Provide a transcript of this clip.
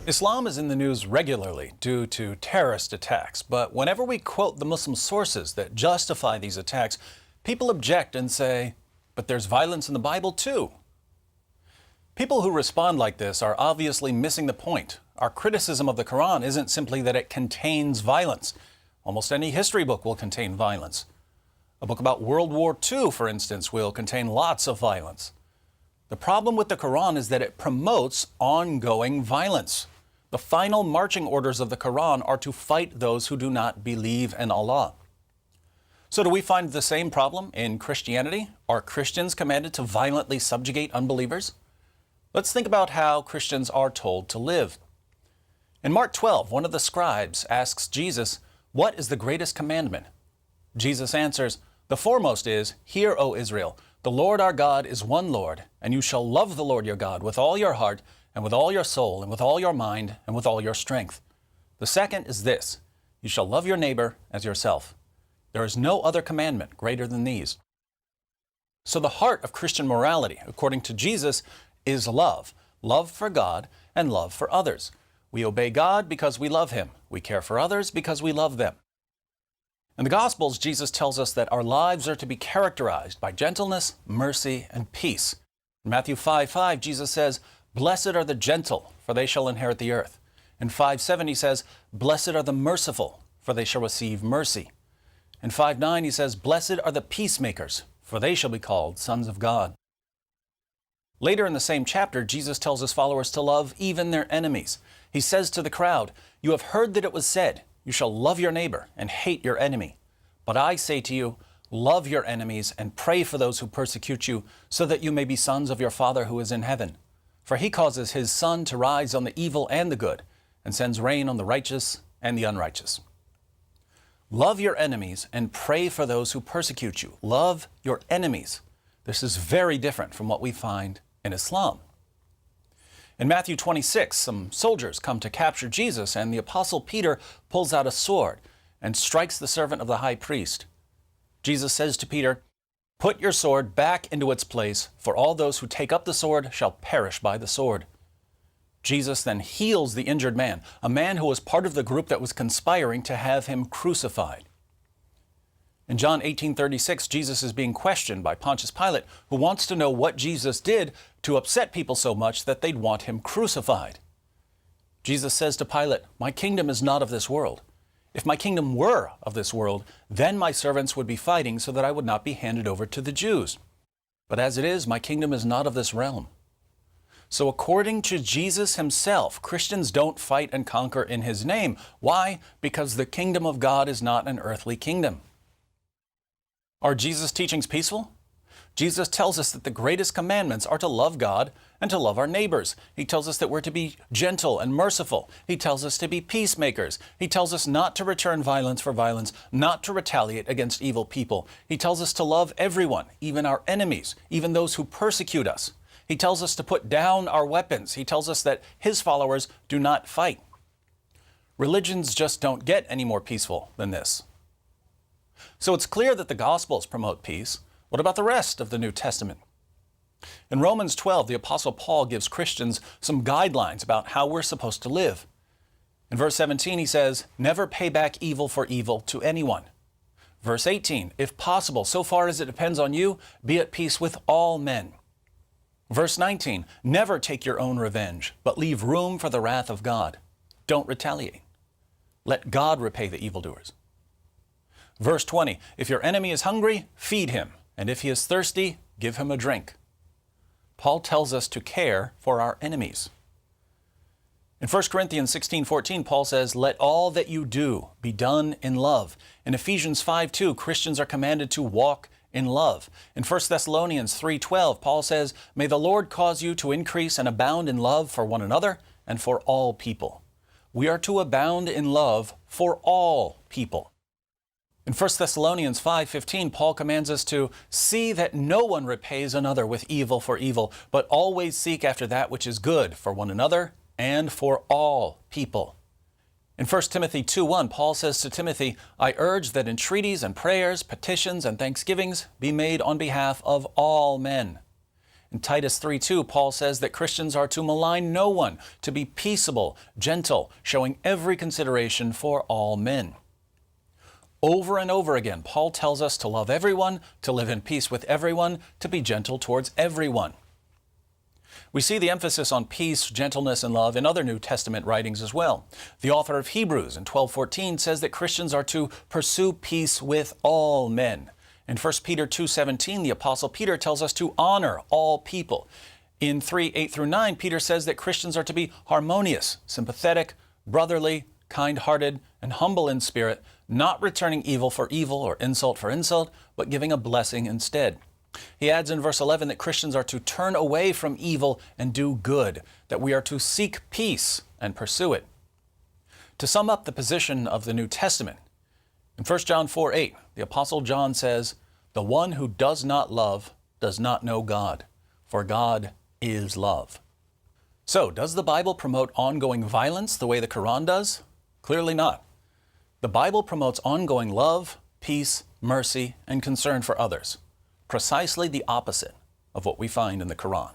Islam is in the news regularly due to terrorist attacks, but whenever we quote the Muslim sources that justify these attacks, people object and say, but there's violence in the Bible too. People who respond like this are obviously missing the point. Our criticism of the Quran isn't simply that it contains violence. Almost any history book will contain violence. A book about World War II, for instance, will contain lots of violence. The problem with the Quran is that it promotes ongoing violence. The final marching orders of the Quran are to fight those who do not believe in Allah. So do we find the same problem in Christianity? Are Christians commanded to violently subjugate unbelievers? Let's think about how Christians are told to live. In Mark 12, one of the scribes asks Jesus, "What is the greatest commandment?" Jesus answers, "The foremost is, 'Hear, O Israel, the Lord our God is one Lord, and you shall love the Lord your God with all your heart, and with all your soul, and with all your mind, and with all your strength. The second is this, you shall love your neighbor as yourself. There is no other commandment greater than these." So the heart of Christian morality, according to Jesus, is love. Love for God and love for others. We obey God because we love Him. We care for others because we love them. In the Gospels, Jesus tells us that our lives are to be characterized by gentleness, mercy, and peace. In Matthew 5:5, Jesus says, "Blessed are the gentle, for they shall inherit the earth." In 5:7, He says, "Blessed are the merciful, for they shall receive mercy." In 5:9, He says, "Blessed are the peacemakers, for they shall be called sons of God." Later in the same chapter, Jesus tells His followers to love even their enemies. He says to the crowd, "You have heard that it was said, 'You shall love your neighbor and hate your enemy.' But I say to you, love your enemies and pray for those who persecute you, so that you may be sons of your Father who is in heaven. For He causes His sun to rise on the evil and the good, and sends rain on the righteous and the unrighteous." Love your enemies and pray for those who persecute you. Love your enemies. This is very different from what we find in Islam. In Matthew 26, some soldiers come to capture Jesus, and the Apostle Peter pulls out a sword and strikes the servant of the high priest. Jesus says to Peter, "Put your sword back into its place, for all those who take up the sword shall perish by the sword." Jesus then heals the injured man, a man who was part of the group that was conspiring to have Him crucified. In John 18:36, Jesus is being questioned by Pontius Pilate, who wants to know what Jesus did to upset people so much that they'd want Him crucified. Jesus says to Pilate, "My kingdom is not of this world. If my kingdom were of this world, then my servants would be fighting so that I would not be handed over to the Jews. But as it is, my kingdom is not of this realm." So according to Jesus Himself, Christians don't fight and conquer in His name. Why? Because the kingdom of God is not an earthly kingdom. Are Jesus' teachings peaceful? Jesus tells us that the greatest commandments are to love God and to love our neighbors. He tells us that we're to be gentle and merciful. He tells us to be peacemakers. He tells us not to return violence for violence, not to retaliate against evil people. He tells us to love everyone, even our enemies, even those who persecute us. He tells us to put down our weapons. He tells us that His followers do not fight. Religions just don't get any more peaceful than this. So it's clear that the Gospels promote peace. What about the rest of the New Testament? In Romans 12, the Apostle Paul gives Christians some guidelines about how we're supposed to live. In verse 17, he says, "Never pay back evil for evil to anyone." Verse 18, "If possible, so far as it depends on you, be at peace with all men." Verse 19, "Never take your own revenge, but leave room for the wrath of God. Don't retaliate. Let God repay the evildoers." Verse 20, "If your enemy is hungry, feed him, and if he is thirsty, give him a drink." Paul tells us to care for our enemies. In 1 Corinthians 16:14, Paul says, "Let all that you do be done in love." In Ephesians 5:2, Christians are commanded to walk in love. In 1 Thessalonians 3:12, Paul says, "May the Lord cause you to increase and abound in love for one another and for all people." We are to abound in love for all people. In 1 Thessalonians 5:15, Paul commands us to see that no one repays another with evil for evil, but always seek after that which is good for one another and for all people. In 1 Timothy 2:1, Paul says to Timothy, "I urge that entreaties and prayers, petitions and thanksgivings be made on behalf of all men." In Titus 3:2, Paul says that Christians are to malign no one, to be peaceable, gentle, showing every consideration for all men. Over and over again, Paul tells us to love everyone, to live in peace with everyone, to be gentle towards everyone. We see the emphasis on peace, gentleness, and love in other New Testament writings as well. The author of Hebrews in 12:14 says that Christians are to pursue peace with all men. In 1 Peter 2:17, the Apostle Peter tells us to honor all people. In 3:8 through 9, Peter says that Christians are to be harmonious, sympathetic, brotherly, kind-hearted, and humble in spirit, not returning evil for evil or insult for insult, but giving a blessing instead. He adds in verse 11 that Christians are to turn away from evil and do good, that we are to seek peace and pursue it. To sum up the position of the New Testament, in 1 John 4:8, the Apostle John says, "The one who does not love does not know God, for God is love." So, does the Bible promote ongoing violence the way the Quran does? Clearly not. The Bible promotes ongoing love, peace, mercy, and concern for others. Precisely the opposite of what we find in the Quran.